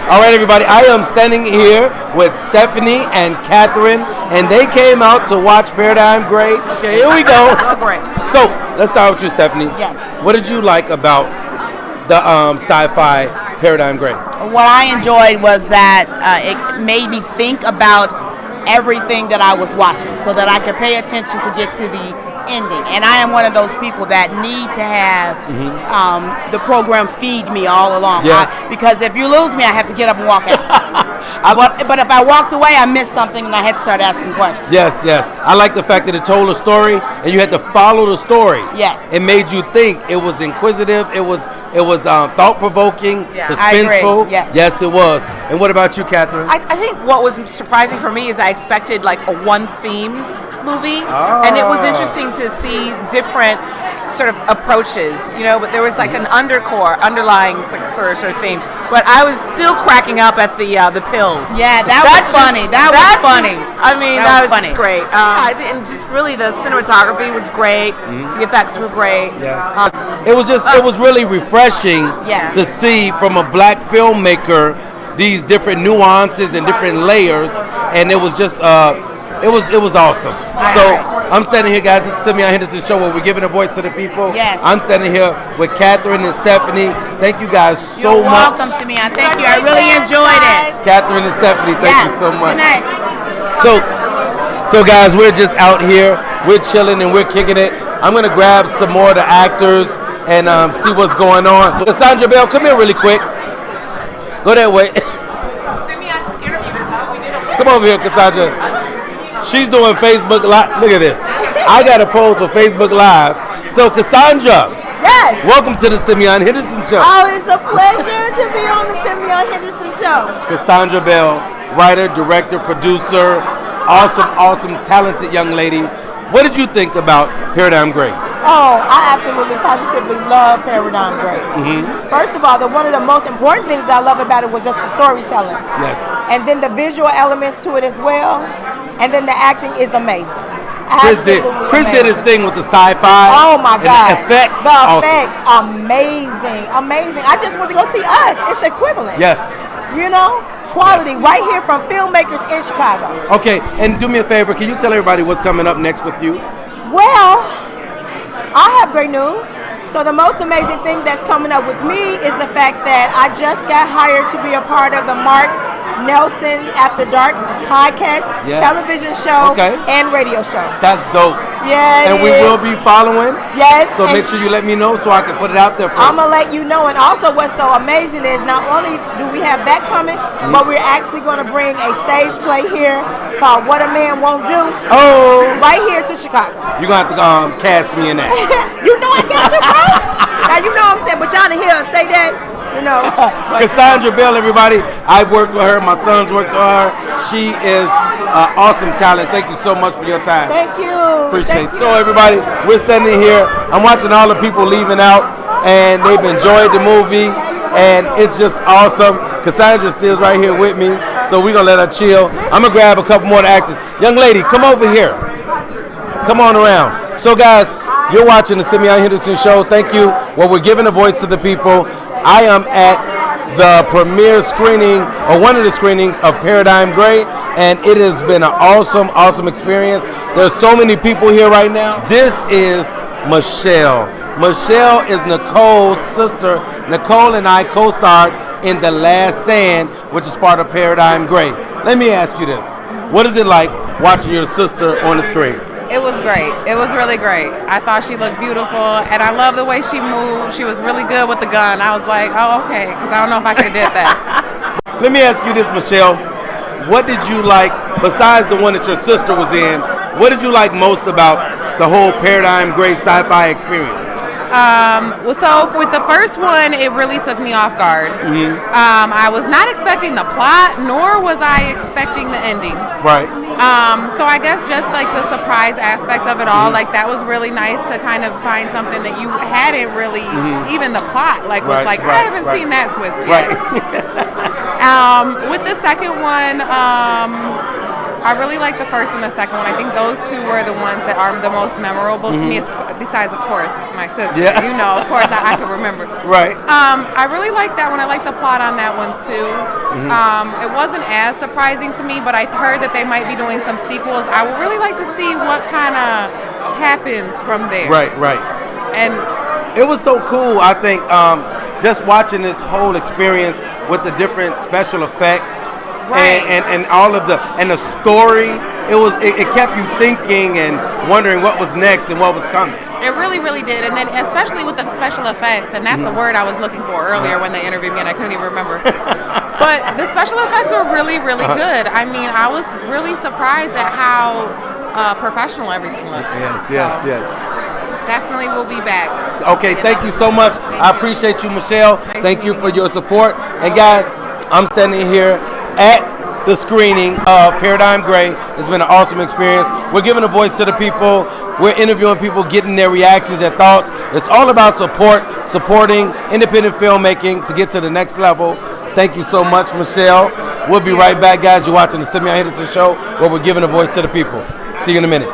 All right, everybody. I am standing here with Stephanie and Catherine, and they came out to watch Paradigm Gray. Okay, here we go. Great. So let's start with you, Stephanie. Yes. What did you like about the sci-fi Paradigm Gray? What I enjoyed was that it made me think about everything that I was watching, so that I could pay attention to get to the ending. And I am one of those people that need to have the program feed me all along. Yes. Because if you lose me, I have to get up and walk out. But if I walked away, I missed something and I had to start asking questions. Yes. I like the fact that it told a story and you had to follow the story. Yes. It made you think. It was inquisitive. It was thought-provoking, suspenseful. I agree. Yes, it was. And what about you, Catherine? I think what was surprising for me is I expected like a one-themed movie, and it was interesting to see different sort of approaches, but there was like an underlying sort of theme. But I was still cracking up at the pills. Yeah, that was funny. That was funny. That was just great. And just really the cinematography was great. The effects were great. Yes. It was really refreshing to see from a black filmmaker these different nuances and different layers, and it was just it was awesome. So I'm standing here, guys. This is Simeon Henderson show where we're giving a voice to the people. Yes. I'm standing here with Catherine and Stephanie. Thank you guys so much. You're welcome, Simeon. Thank you. I really enjoyed it. Catherine and Stephanie, thank you so much. Good night. So guys, we're just out here. We're chilling and we're kicking it. I'm gonna grab some more of the actors and see what's going on. Cassandra Bell, come here really quick. Go that way. Simeon just interviewed us. Come over here, Cassandra. She's doing Facebook Live. Look at this. I got a pose for Facebook Live. So, Cassandra. Yes. Welcome to the Simeon Henderson Show. Oh, it's a pleasure to be on the Simeon Henderson Show. Cassandra Bell, writer, director, producer, awesome, talented young lady. What did you think about Paradigm Gray? Oh, I absolutely, positively love Paradigm Gray. First of all, one of the most important things that I love about it was just the storytelling. Yes. And then the visual elements to it as well. And then the acting is amazing. Chris did his thing with the sci-fi. Oh my God. And the effects. The effects, amazing. I just want to go see Us. It's equivalent. Yes. Quality right here from filmmakers in Chicago. Okay, and do me a favor. Can you tell everybody what's coming up next with you? Well, I have great news. So the most amazing thing that's coming up with me is the fact that I just got hired to be a part of the Mark Nelson After Dark podcast, television show, and radio show. That's dope. Yeah, and we will be following. Yes. So make sure you let me know so I can put it out there for you. I'm going to let you know. And also what's so amazing is not only do we have that coming, but we're actually going to bring a stage play here called What a Man Won't Do. Oh. Right here to Chicago. You're going to have to cast me in that. You know I got you, bro. Now you know what I'm saying, but y'all to hear her say that. Cassandra Bell, everybody. I've worked with her. My son's worked with her. She is awesome talent. Thank you so much for your time. Thank you. Appreciate it. So everybody, we're standing here. I'm watching all the people leaving out, and they've enjoyed the movie, and it's just awesome. Cassandra still's right here with me, so we're going to let her chill. I'm going to grab a couple more of the actors. Young lady, come over here. Come on around. So guys, you're watching the Simeon Henderson Show. Thank you. Well, we're giving a voice to the people. I am at the premiere screening, or one of the screenings of Paradigm Gray, and it has been an awesome experience. There's so many people here right now. This is Michelle. Michelle is Nicole's sister. Nicole and I co-starred in The Last Stand, which is part of Paradigm Gray. Let me ask you this. What is it like watching your sister on the screen? It was great. It was really great. I thought she looked beautiful, and I love the way she moved. She was really good with the gun. I was like, oh, okay, because I don't know if I could have did that. Let me ask you this, Michelle. What did you like, besides the one that your sister was in, what did you like most about the whole Paradigm Gray sci-fi experience? So with the first one, it really took me off guard. I was not expecting the plot, nor was I expecting the ending. Right. So I guess just like the surprise aspect of it all, like that was really nice to kind of find something that you hadn't really, even the plot, like was like, I haven't seen that twist yet. Right. With the second one, I really like the first and the second one. I think those two were the ones that are the most memorable to me, besides, of course, my sister. Yeah. You know, of course, I can remember. Right. I really like that one. I like the plot on that one, too. It wasn't as surprising to me, but I heard that they might be doing some sequels. I would really like to see what kind of happens from there. Right. And it was so cool, I think, just watching this whole experience with the different special effects. Right. And all of the story, it kept you thinking and wondering what was next and what was coming. it really, really did. And then especially with the special effects, and that's the word I was looking for earlier when they interviewed me and I couldn't even remember. But the special effects were really, really good. I mean, I was really surprised at how professional everything looked. Yes. Definitely will be back. Okay, thank you so much. I appreciate you, Michelle. Thank you for your support. And guys, I'm standing here at the screening of Paradigm Gray. It's been an awesome experience. We're giving a voice to the people. We're interviewing people, getting their reactions, their thoughts. It's all about supporting independent filmmaking to get to the next level. Thank you so much, Michelle. We'll be right back, guys. You're watching the Simeon Henderson Show, where we're giving a voice to the people. See you in a minute.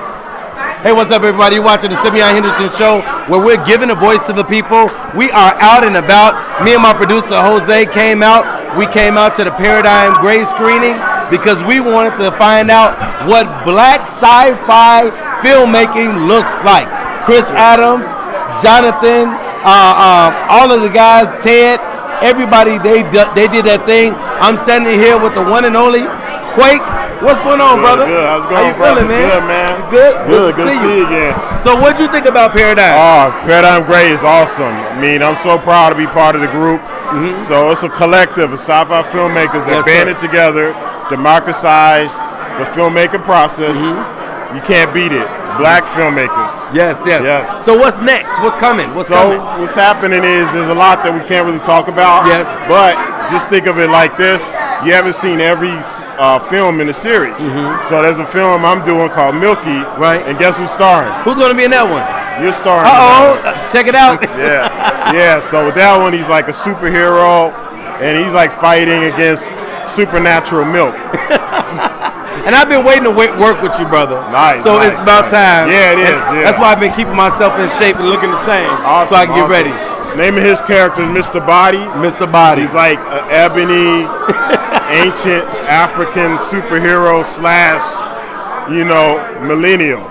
Hey, what's up, everybody? You're watching the Simeon Henderson Show, where we're giving a voice to the people. We are out and about. Me and my producer, Jose, came out. We came out to the Paradigm Gray screening because we wanted to find out what black sci-fi filmmaking looks like. Chris Adams, Jonathan, all of the guys, Ted, everybody, they did that thing. I'm standing here with the one and only Quake. What's going on, brother? Good. How's it going, How you feeling, man? Good, man. You good? Good to see you again. So what'd you think about Paradigm? Paradigm Gray is awesome. I mean, I'm so proud to be part of the group. So it's a collective of sci-fi filmmakers that banded together, democratized the filmmaking process. You can't beat it. Black filmmakers. Yes. So what's next? What's coming? What's happening is there's a lot that we can't really talk about. Yes. But just think of it like this. You haven't seen every film in the series. So there's a film I'm doing called Milky. Right. And guess who's starring? Who's going to be in that one? You're starring. Check it out. Yeah. So with that one, he's like a superhero, and he's like fighting against supernatural milk. And I've been waiting to work with you, brother. So it's about time. Yeah, it is. That's why I've been keeping myself in shape and looking the same, so I can get ready. Name of his character is Mr. Body. Mr. Body. He's like an ebony, ancient African superhero / millennial.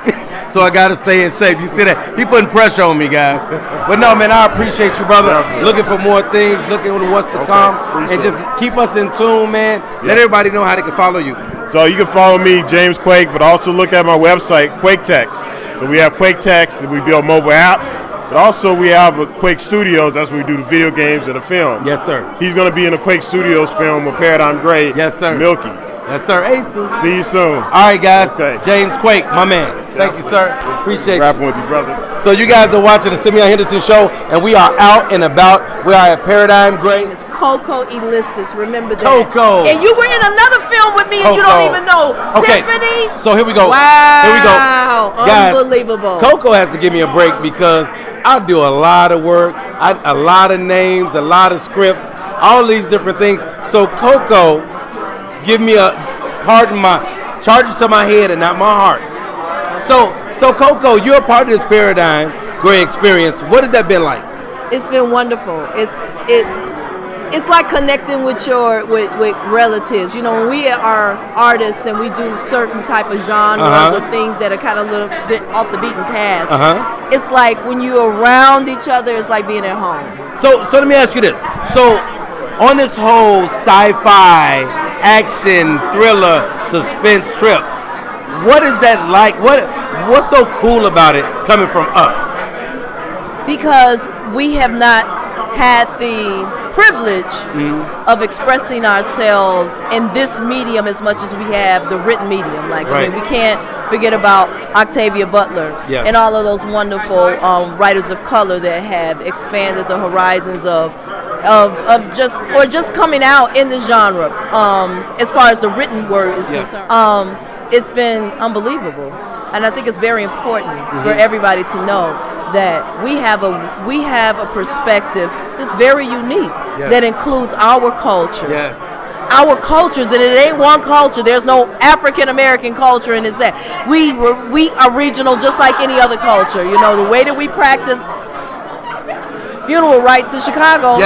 So I got to stay in shape. You see that? He putting pressure on me, guys. But no, man, I appreciate you, brother. Definitely. Looking for more things, looking at what's to come. And just keep us in tune, man. Let everybody know how they can follow you. So you can follow me, James Quake, but also look at my website, QuakeText. So we have QuakeText, we build mobile apps. But also we have Quake Studios. That's where we do the video games and the films. Yes, sir. He's going to be in a Quake Studios film with Paradigm Gray. Yes, sir. Milky. Yes, sir. Aces. See you soon. All right, guys. Okay. James Quake, my man. Thank you, sir. Appreciate Rapping with you, brother. So you guys are watching the Simeon Henderson Show, and we are out and about. We are at Paradigm Gray. It's Coco Elyssus. Remember that. Coco. And you were in another film with me, and you don't even know. Okay. Tiffany. So here we go. Wow. Here we go. Guys, unbelievable. Coco has to give me a break because I do a lot of work, a lot of names, a lot of scripts, all these different things. So Coco, give me charges to my head and not my heart. So Coco, you're a part of this Paradigm Gray experience. What has that been like? It's been wonderful. It's like connecting with with relatives. You know, when we are artists and we do certain type of genres or things that are kind of a little bit off the beaten path. It's like when you're around each other, it's like being at home. So let me ask you this. So on this whole sci-fi, action, thriller, suspense trip, what is that like? What's so cool about it coming from us? Because we have not had the privilege of expressing ourselves in this medium as much as we have the written medium. I mean, we can't forget about Octavia Butler and all of those wonderful writers of color that have expanded the horizons of just coming out in this genre. As far as the written word is concerned, it's been unbelievable, and I think it's very important for everybody to know that we have a perspective that's very unique that includes our culture, our cultures, and it ain't one culture. There's no African American culture, and it's that we are regional just like any other culture. You know, the way that we practice funeral rites in Chicago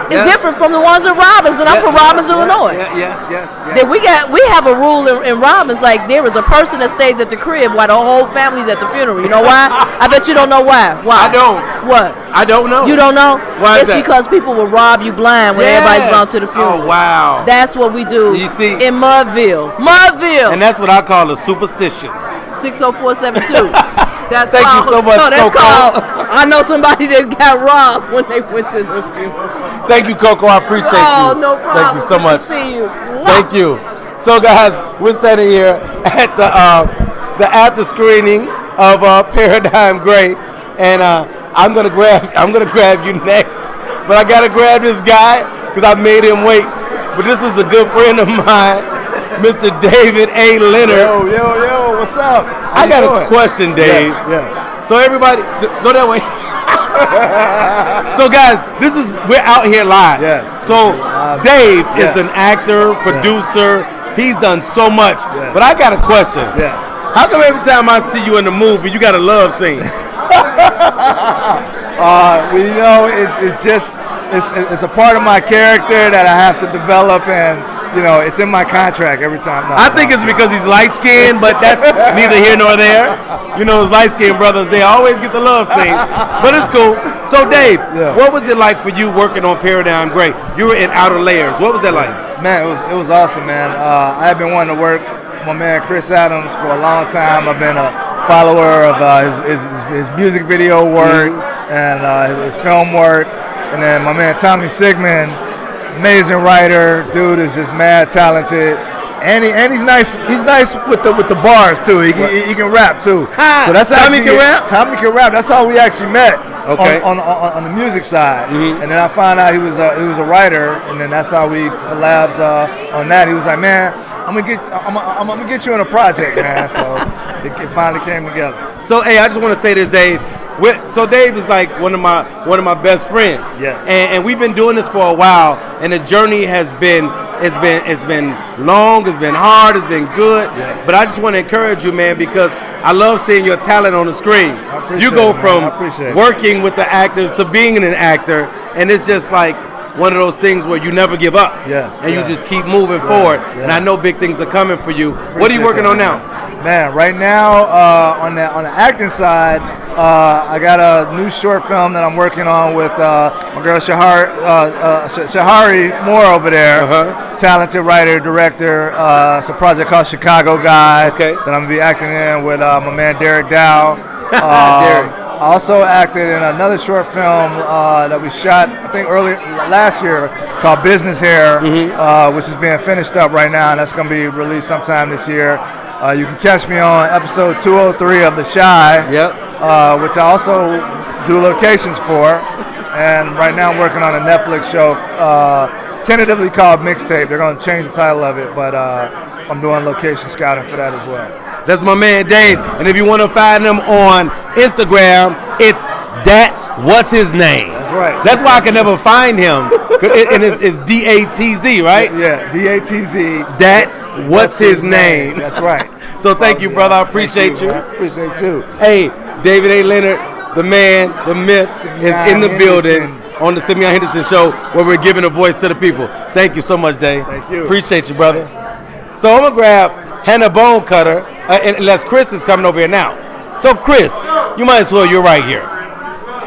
is different from the ones in Robbins, and I'm from Robbins, Illinois. Yes. Then we have a rule in Robbins, like there is a person that stays at the crib while the whole family's at the funeral. You know why? I bet you don't know why. Why? I don't. What? I don't know. You don't know? Why it's is that? because people will rob you blind when everybody's gone to the funeral. Oh, wow. That's what we do You see? in Mudville. And that's what I call a superstition. 60472. That's Thank you so much, No, that's Coco. called. I know somebody that got robbed when they went to the funeral. Thank you, Coco. I appreciate you. Oh, no problem. Thank you so Good much. to see you. Thank you. So, guys, we're standing here at the after screening of Paradigm Gray, and I'm gonna grab you next, but I gotta grab this guy because I made him wait. But this is a good friend of mine, Mr. David A. Leonard. Yo, what's up? I got a question, Dave. Yes. So everybody, go that way. So guys, we're out here live. Yes. So Dave is an actor, producer. He's done so much. Yes. But I got a question. Yes. How come every time I see you in the movie, you got a love scene? Well, you know, it's a part of my character that I have to develop, and you know, it's in my contract every time. I think it's because he's light skinned, but that's neither here nor there. You know, those light skinned brothers, they always get the love scene. But it's cool. So Dave, what was it like for you working on Paradigm Gray? You were in Outer Layers. What was that like? Man, it was awesome, man. I have been wanting to work with my man Chris Adams for a long time. I've been a follower of his music video work and his film work. And then my man Tommy Sigmund, amazing writer, dude is just mad talented, and he's nice. He's nice with the bars too. He can rap too. So that's Tommy can rap. Tommy can rap. That's how we actually met. Okay. On the music side, and then I found out he was a writer, and then that's how we collabed on that. He was like, man, I'm gonna get you in a project, man. So it finally came together. So hey, I just want to say this, Dave. So Dave is like one of my best friends. Yes. And we've been doing this for a while, and the journey has been long, it's been hard, it's been good. Yes. But I just want to encourage you, man, because I love seeing your talent on the screen. You go from working with the actors to being an actor, and it's just like one of those things where you never give up. Yes. And you just keep moving forward. Yeah. And I know big things are coming for you. What are you working on now? Man, right now on the acting side, I got a new short film that I'm working on with my girl Shahari Moore over there. Talented writer, director. It's a project called Chicago Guy that I'm gonna be acting in with my man Derek Dow. Derek. I also acted in another short film that we shot, I think last year, called Business Hair, which is being finished up right now, and that's going to be released sometime this year. You can catch me on episode 203 of The Shy, which I also do locations for, and right now I'm working on a Netflix show tentatively called Mixtape. They're going to change the title of it, but I'm doing location scouting for that as well. That's my man Dave, and if you want to find him on Instagram, it's what's his name. That's right. That's why I can never find him. And it's DATZ, right? Yeah, DATZ. That's what's his name. That's right. So thank you, brother. I appreciate you. I appreciate you. Hey, David A. Leonard, the man, the myth, is in the building on the Simeon Henderson Show, where we're giving a voice to the people. Thank you so much, Dave. Thank you. Appreciate you, brother. So I'm gonna grab Hannah Bone Cutter, unless Chris is coming over here now. So Chris, you might as well, you're right here.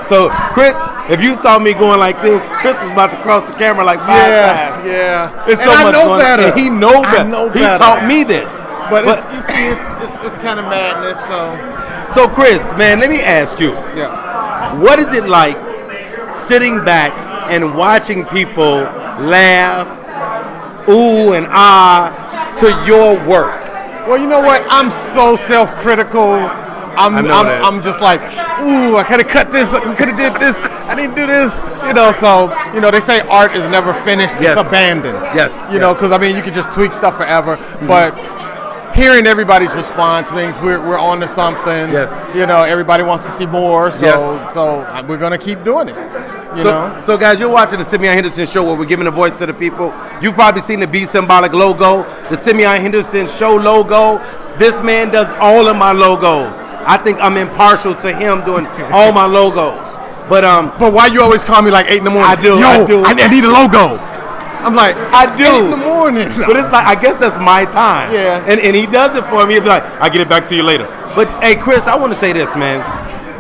So Chris, if you saw me going like this, Chris was about to cross the camera like 5 times. Yeah. It's so and much I know going better. On. And he know better. I know He better. taught me this. But you see, it's kind of madness. So Chris, man, let me ask you. Yeah. What is it like sitting back and watching people laugh, ooh and ah, to your work? Well, you know what? I'm so self-critical. I'm just like, ooh, I could have cut this. We could have did this. I didn't do this. You know, so they say art is never finished. Yes. It's abandoned. Yes. You know, because I mean, you can just tweak stuff forever, but hearing everybody's response means we're on to something. Yes. You know, everybody wants to see more. So Yes. so we're gonna keep doing it. You know? So guys, you're watching the Simeon Henderson Show where we're giving a voice to the people. You've probably seen the Be Symbolic logo, the Simeon Henderson Show logo. This man does all of my logos. I think I'm impartial to him doing all my logos. But why you always call me like 8 in the morning? I do. I need a logo. I'm like, I do. 8 in the morning. But it's like, I guess that's my time. Yeah. And he does it for me. He'll be like, I'll get it back to you later. But hey, Chris, I want to say this, man.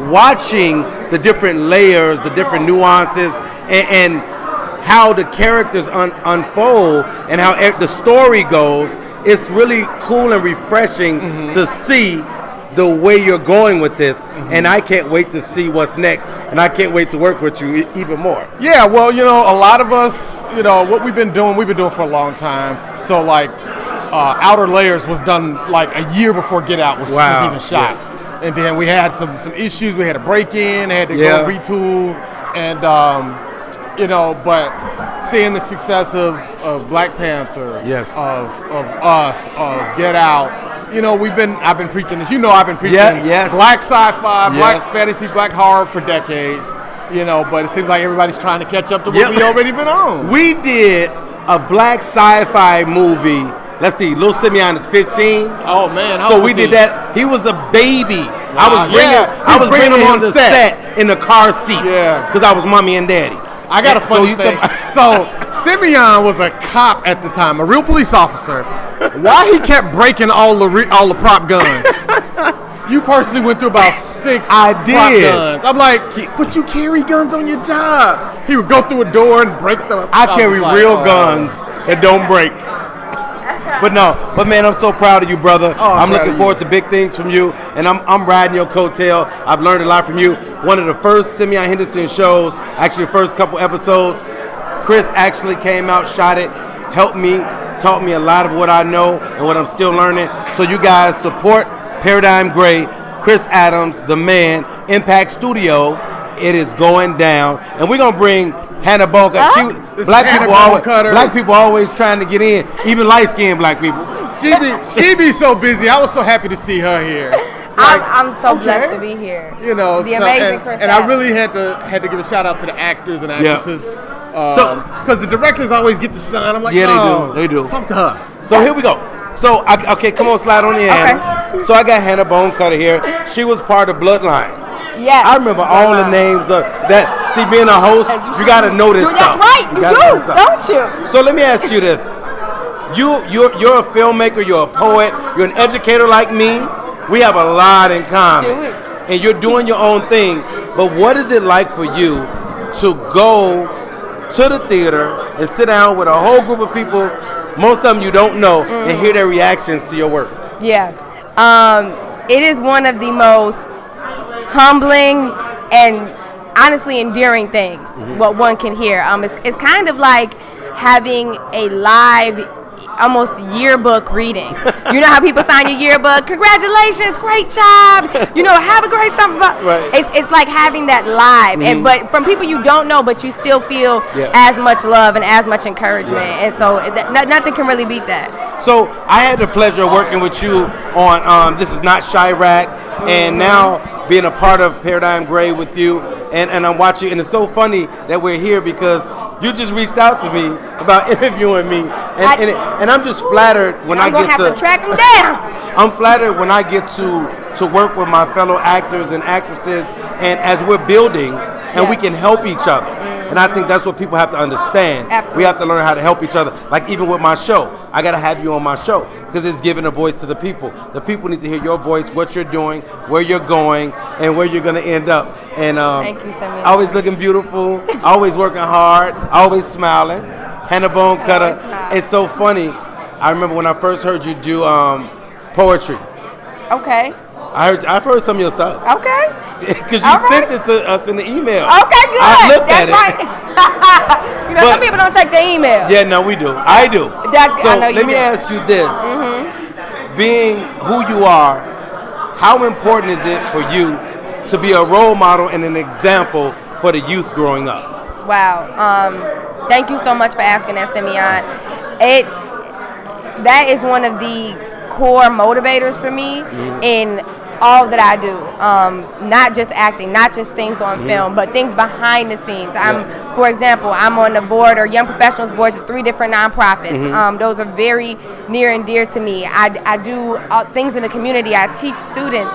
Watching the different layers, the different nuances, and how the characters unfold and how the story goes, it's really cool and refreshing to see the way you're going with this. And I can't wait to see what's next. And I can't wait to work with you even more. Yeah, well, a lot of us, what we've been doing for a long time. So, like, Outer Layers was done like a year before Get Out was even shot. Yeah. And then we had some issues. We had a break-in, had to go retool. And, but seeing the success of Black Panther, of Us, of Get Out, I've been preaching this. I've been preaching black sci-fi, black fantasy, black horror for decades. But it seems like everybody's trying to catch up to what we already been on. We did a black sci-fi movie. Let's see, Lil Simeon is 15. Oh man! So we did that. He was a baby. Wow. I was bringing him on the set in the car seat. Yeah, because I was mommy and daddy. I got a funny thing. So Simeon was a cop at the time, a real police officer. Why he kept breaking all the prop guns? You personally went through about 6 prop guns. I'm like, but you carry guns on your job. He would go through a door and break them. I carry real guns that don't break. But man, I'm so proud of you, brother. I'm looking forward to big things from you, and I'm riding your coattail. I've learned a lot from you. One of the first Simeon Henderson shows, actually the first couple episodes, Chris actually came out, shot it, helped me, taught me a lot of what I know and what I'm still learning. So you guys support Paradigm Gray, Chris Adams, the man, Impact Studio. It is going down, and we're gonna bring Hannah Bone Cutter. Black people always trying to get in, even light-skinned black people. She be so busy. I was so happy to see her here. I'm so blessed to be here. The amazing Chris and I really had to give a shout out to the actors and actresses. Because the directors always get to shine. I'm like, they do. Talk to her. So here we go. So come on, slide on in, Hannah. So I got Hannah Bone Cutter here. She was part of Bloodline. Yes. I remember all the names of that. See, being a host, you got to know this stuff. That's right. You do, don't you? So let me ask you this. You're a filmmaker. You're a poet. You're an educator like me. We have a lot in common. And you're doing your own thing. But what is it like for you to go to the theater and sit down with a whole group of people, most of them you don't know, and hear their reactions to your work? Yeah. It is one of the most humbling and honestly endearing things what one can hear. It's kind of like having a live almost yearbook reading. You know how people sign your yearbook? Congratulations, great job. Have a great summer. Right. It's like having that live, but from people you don't know, but you still feel as much love and as much encouragement, and so nothing can really beat that. So I had the pleasure of working with you on This Is Not Chirac, and now being a part of Paradigm Gray with you, and I'm watching, and it's so funny that we're here because you just reached out to me about interviewing me, and I'm just flattered when I get to track them down. I'm flattered when I get to work with my fellow actors and actresses, and as we're building, and we can help each other. And I think that's what people have to understand. Absolutely. We have to learn how to help each other. Like even with my show, I got to have you on my show because it's giving a voice to the people. The people need to hear your voice, what you're doing, where you're going, and where you're going to end up. And thank you, Simeon. Always looking beautiful, always working hard, always smiling. Hannah Bone Cutter. It's so funny. I remember when I first heard you do poetry. Okay. I've heard some of your stuff. Okay. Because you sent it to us in the email. Okay, good. I looked at right. it. Some people don't check their email. Yeah, no, we do. I do. So I know let me ask you this. Being who you are, how important is it for you to be a role model and an example for the youth growing up? Wow. Thank you so much for asking that, Simeon. That is one of the core motivators for me in all that I do, not just acting, not just things on film, but things behind the scenes. For example, I'm on the board or young professionals boards of 3 different nonprofits. Those are very near and dear to me. I do things in the community. I teach students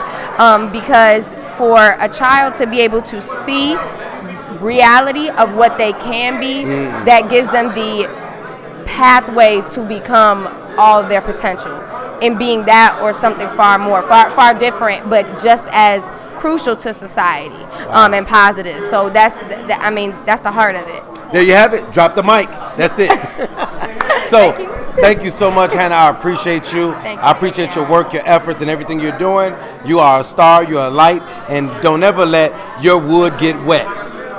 because for a child to be able to see reality of what they can be, that gives them the pathway to become all their potential in being that or something far different, but just as crucial to society and positive. So that's the heart of it. There you have it. Drop the mic. That's it. So thank you so much, Hannah. I appreciate you. I appreciate your work, your efforts, and everything you're doing. You are a star. You're a light. And don't ever let your wood get wet.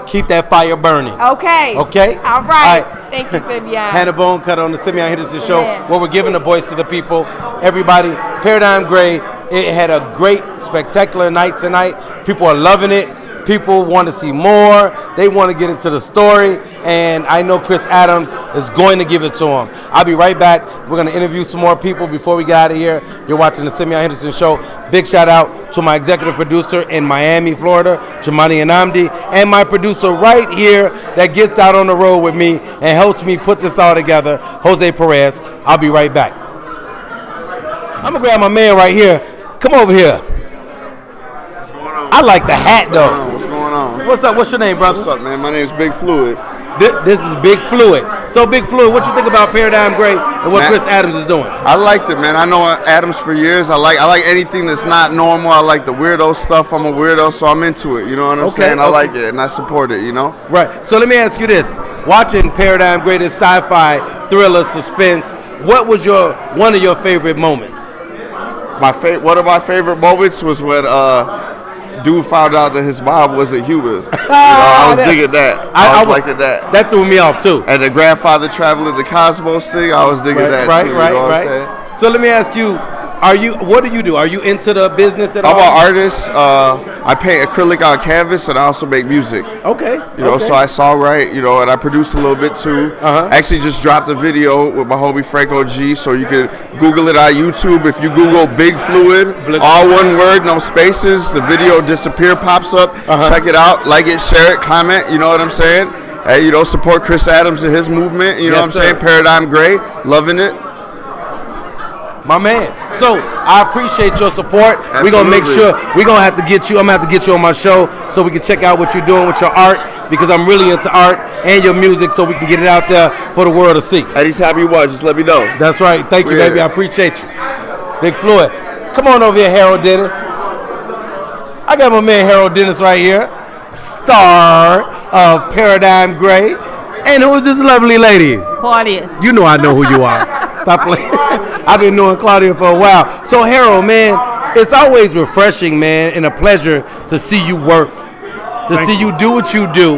Keep that fire burning. Okay? All right. Thank you, Simeon. Hannah Bonecutter on the Simeon Henderson Show, where we're giving a voice to the people. Everybody, Paradigm Gray, it had a great, spectacular night tonight. People are loving it. People want to see more. They want to get into the story. And I know Chris Adams is going to give it to them. I'll be right back. We're going to interview some more people before we get out of here. You're watching the Simeon Henderson Show. Big shout out to my executive producer in Miami, Florida, Jamani Anamdi, and my producer right here that gets out on the road with me and helps me put this all together, Jose Perez. I'll be right back. I'm going to grab my man right here. Come over here. I like the hat, though. What's going on? What's up? What's your name, brother? What's up, man? My name's Big Fluid. This is Big Fluid. So, Big Fluid, what you think about Paradigm Gray and what Chris Adams is doing? I liked it, man. I know Adams for years. I like anything that's not normal. I like the weirdo stuff. I'm a weirdo, so I'm into it. You know what I'm saying? I like it, and I support it, you know? Right. So, let me ask you this. Watching Paradigm Gray, this sci-fi, thriller, suspense, what was one of your favorite moments? One of my favorite moments was when dude found out that his mom wasn't human. I was digging that. I was liking that. That threw me off too. And the grandfather traveling the cosmos thing, I was digging that too. You know what I'm saying? So let me ask you, what do you do? Are you into the business at all? I'm an artist. I paint acrylic on canvas, and I also make music. Okay. You know, so I songwrite, and I produce a little bit too. Actually just dropped a video with my homie Franco G, so you can Google it on YouTube. If you Google Big Fluid, all one word, no spaces, the video pops up. Check it out, like it, share it, comment, you know what I'm saying? Hey, support Chris Adams and his movement, you know what I'm saying? Paradigm Gray, loving it. My man. So I appreciate your support. Absolutely. We're gonna make sure I'm gonna have to get you on my show so we can check out what you're doing with your art, because I'm really into art and your music, so we can get it out there for the world to see. Anytime you want, just let me know. That's right. Thank you, baby. I appreciate you. Big Floyd. Come on over here, Harold Dennis. I got my man Harold Dennis right here, star of Paradigm Gray. And who is this lovely lady? Claudia. You know I know who you are. Stop playing. I've been knowing Claudia for a while. So Harold, man, it's always refreshing, man, and a pleasure to see you work, to see you do what you do.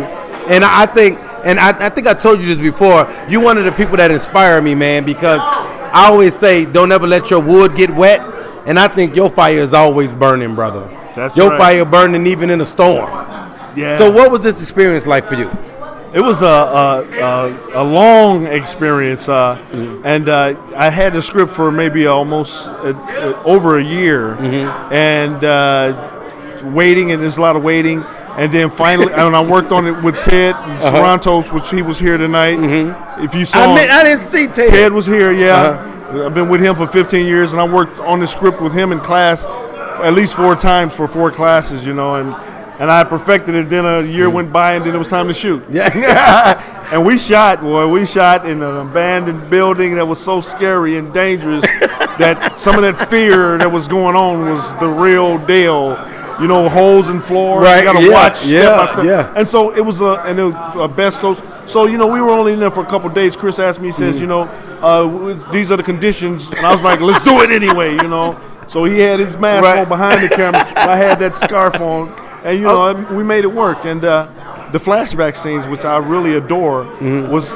And I think I told you this before, you're one of the people that inspire me, man, because I always say, don't ever let your wood get wet. And I think your fire is always burning, brother. Your fire burning even in a storm. Yeah. So what was this experience like for you? It was a long experience, and I had the script for maybe almost over a year, and waiting, and there's a lot of waiting, and then finally, and I worked on it with Ted Sarantos, which he was here tonight. If you saw, I didn't see Ted. Ted was here, I've been with him for 15 years, and I worked on the script with him in class at least 4 times for 4 classes, and I perfected it. Then a year went by, and then it was time to shoot. Yeah. And we shot in an abandoned building that was so scary and dangerous that some of that fear that was going on was the real deal. Holes in floor. Right. You got to watch step by step. Yeah. And so it was a best dose. So, we were only in there for a couple of days. Chris asked me, he says, these are the conditions. And I was like, let's do it anyway, So he had his mask on behind the camera. I had that scarf on. And, we made it work. And the flashback scenes, which I really adore, was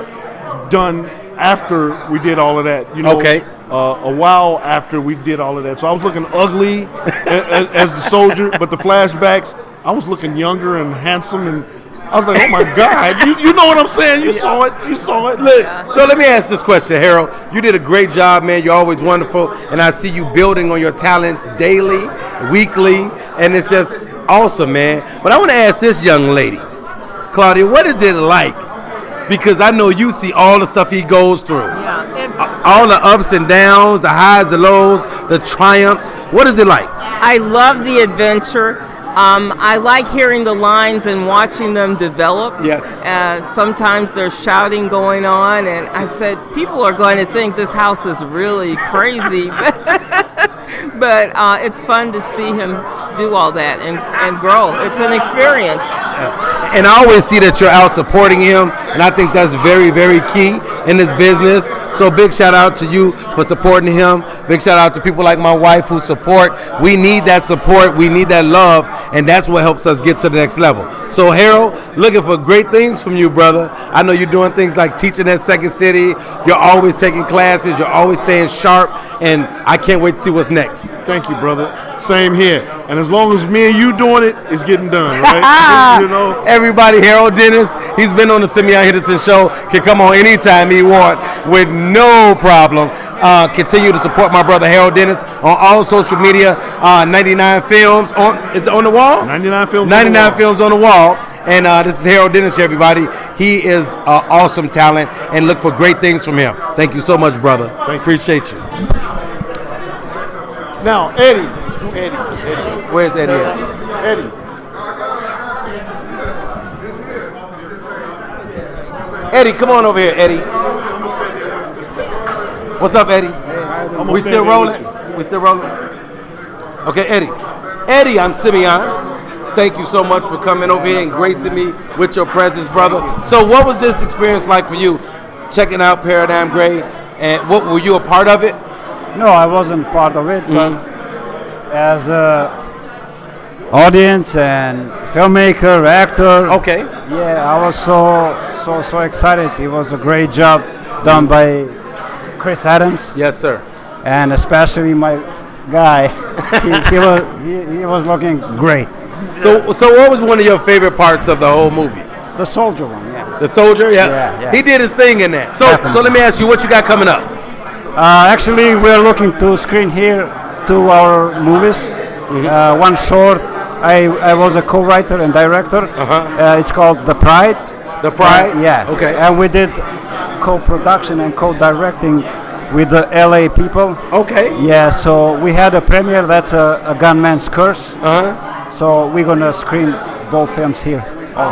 done after we did all of that. A while after we did all of that. So I was looking ugly as the soldier, but the flashbacks, I was looking younger and handsome. And I was like, oh my God, you know what I'm saying? You saw it. Look, so let me ask this question, Harold. You did a great job, man. You're always wonderful, and I see you building on your talents daily, weekly, and it's just awesome, man. But I want to ask this young lady, Claudia, what is it like? Because I know you see all the stuff he goes through. All the ups and downs, the highs, the lows, the triumphs. What is it like? I love the adventure. I like hearing the lines and watching them develop. Yes. Sometimes there's shouting going on, and I said, people are going to think this house is really crazy. But it's fun to see him do all that and grow. It's an experience. And I always see that you're out supporting him, and I think that's very, very key in this business. So big shout out to you for supporting him. Big shout out to people like my wife who support. We need that support. We need that love, and that's what helps us get to the next level. So Harold, looking for great things from you, brother. I know you're doing things like teaching at Second City. You're always taking classes. You're always staying sharp, and I can't wait to see what's next. Thank you, brother. Same here. And as long as me and you doing it, it's getting done, right? You know. Everybody, Harold Dennis, he's been on the Simeon Henderson show. Can come on anytime he want with no problem. Continue to support my brother Harold Dennis on all social media. 99 Films is it on the wall? 99 Films. 99 Films on the wall. And this is Harold Dennis, everybody. He is awesome talent, and look for great things from him. Thank you so much, brother. Appreciate you. Now, Eddie. Eddie. Where's Eddie at? Eddie. Eddie, come on over here, Eddie. What's up, Eddie? We still rolling? We still rolling? Okay, Eddie. Eddie, I'm Simeon. Thank you so much for coming over here and gracing me with your presence, brother. So what was this experience like for you, checking out Paradigm Gray? And what, were you a part of it? No, I wasn't part of it, but as a audience and filmmaker, actor. Okay. Yeah, I was so excited. It was a great job done by Chris Adams. Yes, sir. And especially my guy. he was looking great. So what was one of your favorite parts of the whole movie? The soldier one, yeah. The soldier, Yeah. He did his thing in that. So let me ask you, what you got coming up? Actually, we're looking to screen here 2 our movies. One short. I was a co-writer and director. It's called The Pride. The Pride? Yeah. Okay. And we did co-production and co-directing with the LA people. Okay. Yeah, so we had a premiere. That's a Gunman's Curse. So we're going to screen both films here.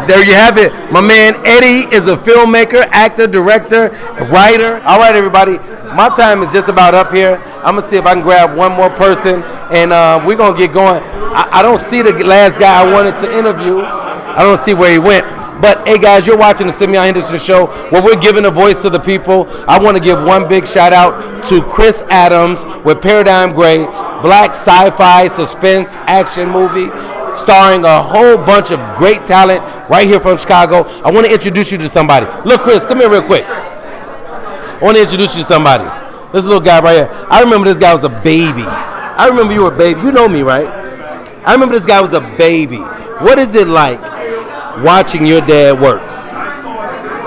There you have it. My man Eddie is a filmmaker, actor, director, writer. All right, everybody. My time is just about up here. I'm going to see if I can grab one more person, and we're going to get going. I don't see the last guy I wanted to interview. I don't see where he went. But, hey, guys, you're watching the Simeon Henderson Show, where we're giving a voice to the people. I want to give one big shout-out to Chris Adams with Paradigm Gray, black sci-fi suspense action movie, starring a whole bunch of great talent right here from Chicago. I want to introduce you to somebody. Look, Chris, come here real quick. I want to introduce you to somebody. This little guy right here. I remember this guy was a baby. I remember you were a baby. You know me, right? I remember this guy was a baby. What is it like watching your dad work?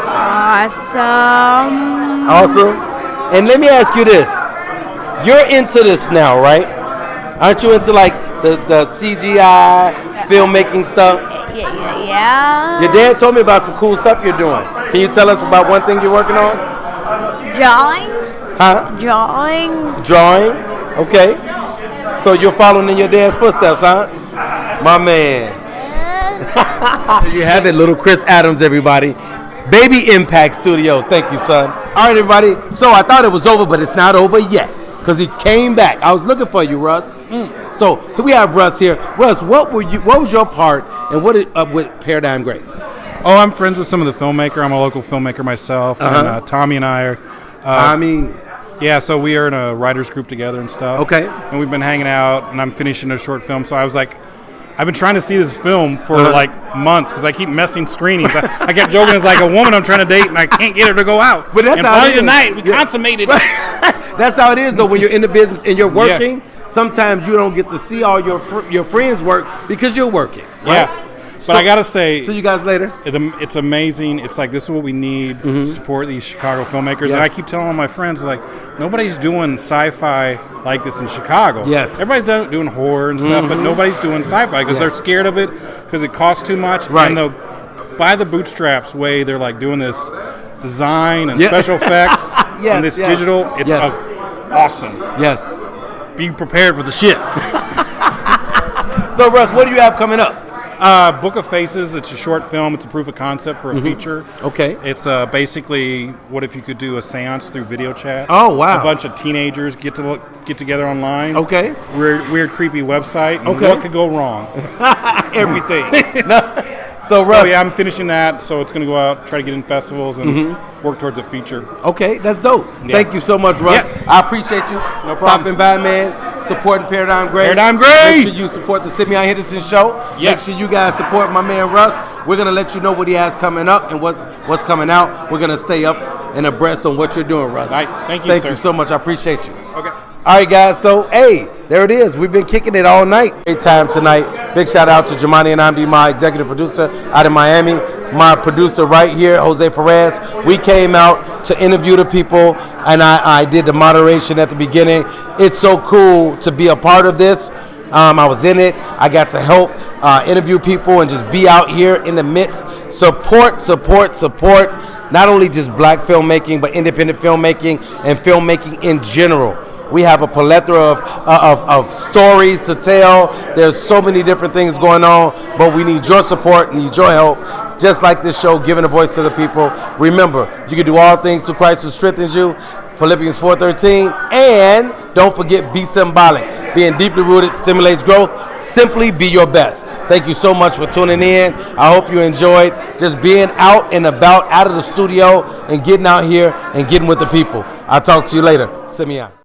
Awesome. Awesome. And let me ask you this. You're into this now, right? Aren't you into like the CGI filmmaking stuff? Yeah. Your dad told me about some cool stuff you're doing. Can you tell us about one thing you're working on? Drawing. Huh? Drawing? Okay. So you're following in your dad's footsteps, huh? My man. You have it, little Chris Adams, everybody. Baby Impact Studios. Thank you, son. All right, everybody. So I thought it was over, but it's not over yet because he came back. I was looking for you, Russ. So here we have Russ here. Russ, what was your part, and what is up with Paradigm Gray? Oh, I'm friends with some of the filmmaker. I'm a local filmmaker myself, and Tommy and I are. Tommy. Yeah, so we are in a writers group together and stuff. Okay. And we've been hanging out, and I'm finishing a short film. So I was like, I've been trying to see this film for like months because I keep messing screenings. I kept joking it's like a woman I'm trying to date, and I can't get her to go out. But that's and how it is. tonight we consummated. That's how it is, though. When you're in the business and you're working, sometimes you don't get to see all your friends work because you're working. Right? Yeah. But I gotta say, see you guys later. It's amazing. It's like this is what we need to support these Chicago filmmakers. Yes. And I keep telling all my friends, like, nobody's doing sci-fi like this in Chicago. Yes. Everybody's doing horror and stuff, but nobody's doing sci-fi because they're scared of it because it costs too much. Right. And the by the bootstraps way, they're like doing this design and special effects and this digital. It's awesome. Yes. Be prepared for the shift. So, Russ, what do you have coming up? Book of Faces. It's a short film. It's a proof of concept for a feature. Okay. It's basically what if you could do a seance through video chat. Oh, wow. A bunch of teenagers get together online. Okay. Weird, creepy website. And Okay. what could go wrong? Everything. So, Russ. Russ. Yeah, I'm finishing that. So it's going to go out, try to get in festivals, and work towards a feature. Okay, that's dope. Yeah. Thank you so much, Russ. Yeah. I appreciate you stopping by, man. Supporting Paradigm Gray. Paradigm Gray! Make sure you support the Simeon Henderson Show. Yes. Make sure you guys support my man Russ. We're going to let you know what he has coming up and what's coming out. We're going to stay up and abreast on what you're doing, Russ. Nice. Thank you, Thank sir. you so much. I appreciate you. Okay. All right, guys. So, hey, there it is. We've been kicking it all night. Great time tonight. Big shout out to Jamani and Amdi, my executive producer out in Miami. My producer right here, Jose Perez. We came out to interview the people, and I did the moderation at the beginning. It's so cool to be a part of this. I was in it. I got to help interview people and just be out here in the midst. Support. Not only just black filmmaking, but independent filmmaking and filmmaking in general. We have a plethora of stories to tell. There's so many different things going on, but we need your support, need your help. Just like this show, giving a voice to the people. Remember, you can do all things through Christ who strengthens you. Philippians 4:13. And don't forget, be symbolic. Being deeply rooted stimulates growth. Simply be your best. Thank you so much for tuning in. I hope you enjoyed just being out and about, out of the studio, and getting out here and getting with the people. I'll talk to you later. Simeon.